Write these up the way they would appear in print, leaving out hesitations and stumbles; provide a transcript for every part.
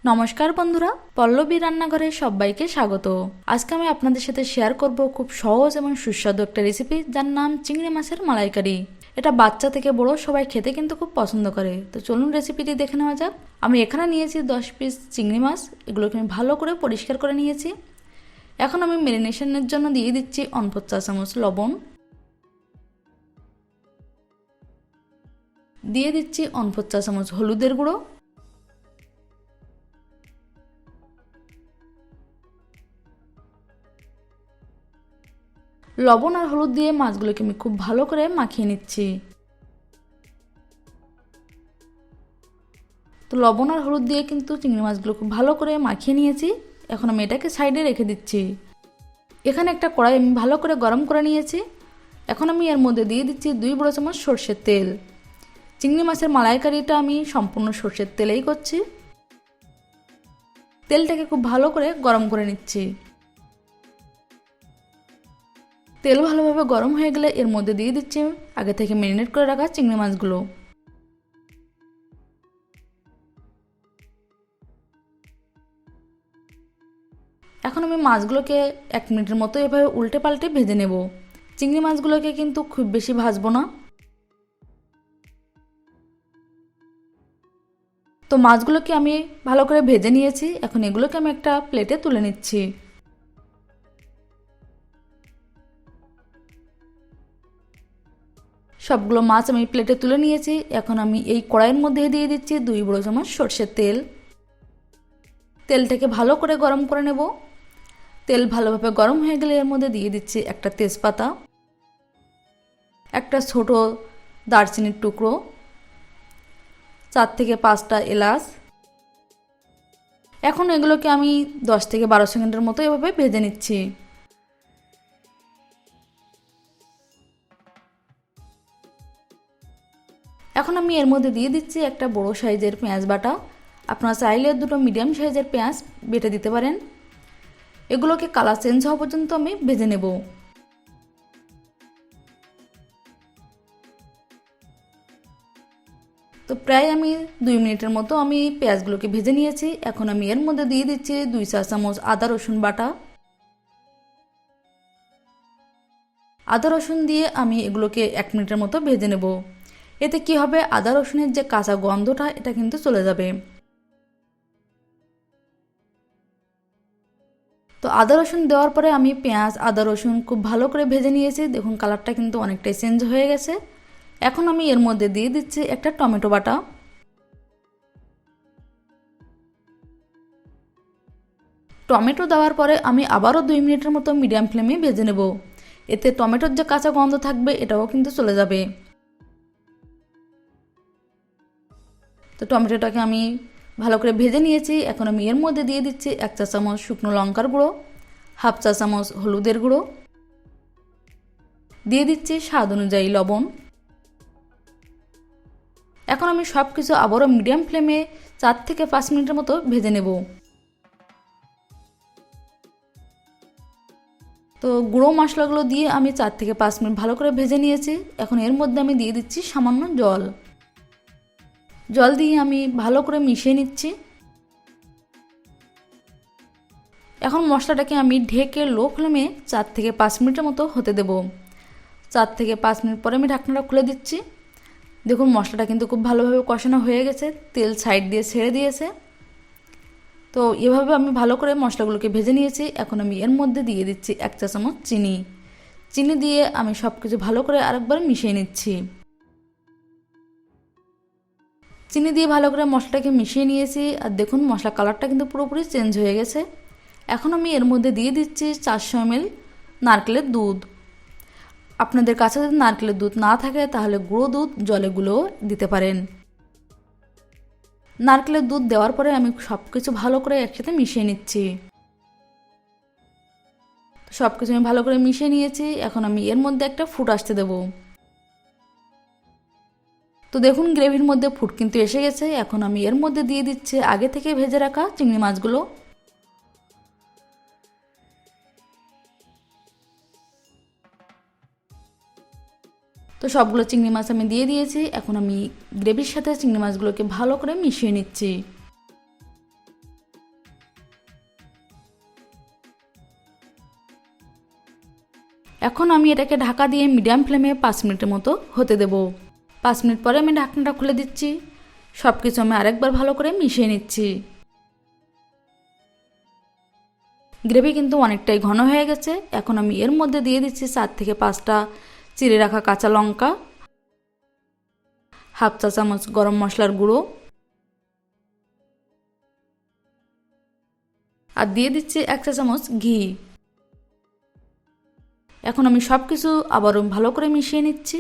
নমস্কার বন্ধুরা, পল্লবী রান্নাঘরে সবাইকে স্বাগত। আজকে আমি আপনাদের সাথে শেয়ার করব খুব সহজ এবং সুস্বাদু একটা রেসিপি, যার নাম চিংড়ি মাছের মালাইকারি। এটা বাচ্চা থেকে বড় সবাই খেতে কিন্তু খুব পছন্দ করে। তো চলুন রেসিপিটি দেখে নেওয়া যাক। আমি এখানে নিয়েছি 10 পিস চিংড়ি মাছ। এগুলোকে আমি ভালো করে পরিষ্কার করে নিয়েছি। এখন আমি ম্যারিনেশনের জন্য দিয়ে দিচ্ছি 1/4 চামচ লবণ, দিয়ে দিচ্ছি 1/4 চামচ হলুদের গুঁড়ো, লবণ আর হলুদ দিয়ে মাছগুলোকে আমি খুব ভালো করে মাখিয়ে নিচ্ছি। তো লবণ আর হলুদ দিয়ে কিন্তু চিংড়ি মাছগুলো খুব ভালো করে মাখিয়ে নিয়েছি। এখন আমি এটাকে সাইডে রেখে দিচ্ছি। এখানে একটা কড়াই আমি ভালো করে গরম করে নিয়েছি। এখন আমি এর মধ্যে দিয়ে দিচ্ছি 2 বড় চামচ সরষের তেল। চিংড়ি মাছের মালাইকারিটা আমি সম্পূর্ণ সরষের তেলেই করছি। তেলটাকে খুব ভালো করে গরম করে নিচ্ছি। তেল ভালোভাবে গরম হয়ে গেলে এর মধ্যে দিয়ে দিচ্ছি আগে থেকে ম্যারিনেট করে রাখা চিংড়ি মাছগুলো। এখন আমি মাছগুলোকে 1 মিনিটের মতো এভাবে উল্টে পাল্টে ভেজে নেব। চিংড়ি মাছগুলোকে কিন্তু খুব বেশি ভাজবো না। তো মাছগুলোকে আমি ভালো করে ভেজে নিয়েছি। এখন এগুলোকে আমি একটা প্লেটে তুলে নিচ্ছি। সবগুলো মাছ আমি প্লেটে তুলে নিয়েছি। এখন আমি এই কড়াইয়ের মধ্যে দিয়ে দিচ্ছি 2 বড় চামচ সরষের তেল। তেলটাকে ভালো করে গরম করে নেব। তেল ভালোভাবে গরম হয়ে গেলে এর মধ্যে দিয়ে দিচ্ছি একটা তেজপাতা, একটা ছোট দারচিনির টুকরো, 4 থেকে 5টা এলাচ। এখন এগুলোকে আমি 10 থেকে 12 সেকেন্ডের মতো এভাবে ভেজে নিচ্ছি। এখন আমি এর মধ্যে দিয়ে দিচ্ছি একটা বড় সাইজের পেঁয়াজ বাটা। আপনারা চাইলে 2টো মিডিয়াম সাইজের পেঁয়াজ বেটে দিতে পারেন। এগুলোকে কালার চেঞ্জ হওয়া পর্যন্ত আমি ভেজে নেব। তো প্রায় আমি 2 মিনিটের মতো আমি পেঁয়াজগুলোকে ভেজে নিয়েছি। এখন আমি এর মধ্যে দিয়ে দিচ্ছি 2 চা চামচ আদা রসুন বাটা। আদা রসুন দিয়ে আমি এগুলোকে 1 মিনিটের মতো ভেজে নেব। এতে কি হবে, আদা রসুনের যে কাঁচা গন্ধটা এটা কিন্তু চলে যাবে। তো আদা রসুন দেওয়ার পরে আমি পেঁয়াজ আদা রসুন খুব ভালো করে ভেজে নিয়েছি। দেখুন কালারটা কিন্তু অনেকটাই চেঞ্জ হয়ে গেছে। এখন আমি এর মধ্যে দিয়ে দিচ্ছি একটা টমেটো বাটা। টমেটো দেওয়ার পরে আমি আবারও 2 মিনিটের মতো মিডিয়াম ফ্লেমে ভেজে নেব। এতে টমেটোর যে কাঁচা গন্ধ থাকবে এটাও কিন্তু চলে যাবে। তো টমেটোটাকে আমি ভালো করে ভেজে নিয়েছি। এখন আমি এর মধ্যে দিয়ে দিচ্ছি 1 চা চামচ শুকনো লঙ্কার গুঁড়ো, 1/2 চা চামচ হলুদের গুঁড়ো, দিয়ে দিচ্ছি স্বাদ অনুযায়ী লবণ। এখন আমি সব কিছু আবারও মিডিয়াম ফ্লেমে 4 থেকে 5 মিনিটের মতো ভেজে নেব। তো গুঁড়ো মশলাগুলো দিয়ে আমি 4 থেকে 5 মিনিট ভালো করে ভেজে নিয়েছি। এখন এর মধ্যে আমি দিয়ে দিচ্ছি সামান্য জল। জল দিয়ে আমি ভালো করে মিশিয়ে নিচ্ছি। এখন মশলাটাকে আমি ঢেকে লো ফ্লেমে 4 থেকে 5 মিনিটের মতো হতে দেব। 4 থেকে 5 মিনিট পরে আমি ঢাকনাটা খুলে দিচ্ছি। দেখুন মশলাটা কিন্তু খুব ভালোভাবে কষানো হয়ে গেছে, তেল সাইড দিয়ে ছেড়ে দিয়েছে। তো এভাবে আমি ভালো করে মশলাগুলোকে ভেজে নিয়েছি। এখন আমি এর মধ্যে দিয়ে দিচ্ছি 1 চা চামচ চিনি। চিনি দিয়ে আমি সব কিছু ভালো করে আরেকবার মিশিয়ে নিচ্ছি। চিনি দিয়ে ভালো করে মশলাটাকে মিশিয়ে নিয়েছি। আর দেখুন মশলা কালারটা কিন্তু পুরোপুরি চেঞ্জ হয়ে গেছে। এখন আমি এর মধ্যে দিয়ে দিচ্ছি 400 ml নারকেলের দুধ। আপনাদের কাছে যদি নারকেলের দুধ না থাকে তাহলে গুঁড়ো দুধ জলে গুলেও দিতে পারেন। নারকেলের দুধ দেওয়ার পরে আমি সব কিছু ভালো করে একসাথে মিশিয়ে নিচ্ছি। সব কিছু আমি ভালো করে মিশিয়ে নিয়েছি। এখন আমি এর মধ্যে একটা ফুট আসতে দেব। তো দেখুন গ্রেভির মধ্যে ফুট কিন্তু এসে গেছে। এখন আমি এর মধ্যে দিয়ে দিচ্ছি আগে থেকে ভেজে রাখা চিংড়ি মাছগুলো। তো সবগুলো চিংড়ি মাছ আমি দিয়ে দিয়েছি। এখন আমি গ্রেভির সাথে চিংড়ি মাছগুলোকে ভালো করে মিশিয়ে নিচ্ছি। এখন আমি এটাকে ঢাকা দিয়ে মিডিয়াম ফ্লেমে 5 মিনিটের মতো হতে দেব। 5 মিনিট পরে আমি ঢাকনাটা খুলে দিচ্ছি। সব কিছু আমি আরেকবার ভালো করে মিশিয়ে নিচ্ছি। গ্রেভি কিন্তু অনেকটাই ঘন হয়ে গেছে। এখন আমি এর মধ্যে দিয়ে দিচ্ছি 4 থেকে 5টা চিড়ে রাখা কাঁচা লঙ্কা, হাফ চা চামচ গরম মশলার গুঁড়ো, আর দিয়ে দিচ্ছি 1 চা চামচ ঘি। এখন আমি সব কিছু আবারও ভালো করে মিশিয়ে নিচ্ছি।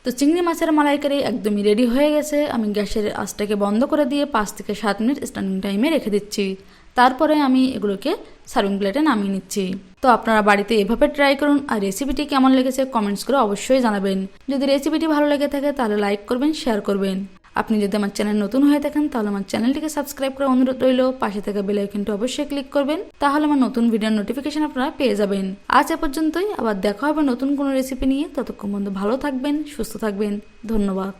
তো চিংড়ি মাছের মালাইকারি একদমই রেডি হয়ে গেছে। আমি গ্যাসের আঁচটাকে বন্ধ করে দিয়ে 5 থেকে 7 মিনিট স্ট্যান্ডিং টাইমে রেখে দিচ্ছি। তারপরে আমি এগুলোকে সার্ভিং প্লেটে নামিয়ে নিচ্ছি। তো আপনারা বাড়িতে এভাবে ট্রাই করুন, আর রেসিপিটি কেমন লেগেছে কমেন্টস করে অবশ্যই জানাবেন। যদি রেসিপিটি ভালো লেগে থাকে তাহলে লাইক করবেন, শেয়ার করবেন। আপনি যদি আমার চ্যানেল নতুন হয়ে থাকেন তাহলে আমার চ্যানেলটিকে সাবস্ক্রাইব করে অনুরোধ রইল। পাশে থাকা বেল আইকনটি অবশ্যই ক্লিক করবেন, তাহলে আমার নতুন ভিডিওর নোটিফিকেশন আপনারা পেয়ে যাবেন। আজ এ পর্যন্তই, আবার দেখা হবে নতুন কোনো রেসিপি নিয়ে। ততক্ষণ পর্যন্ত ভালো থাকবেন, সুস্থ থাকবেন। ধন্যবাদ।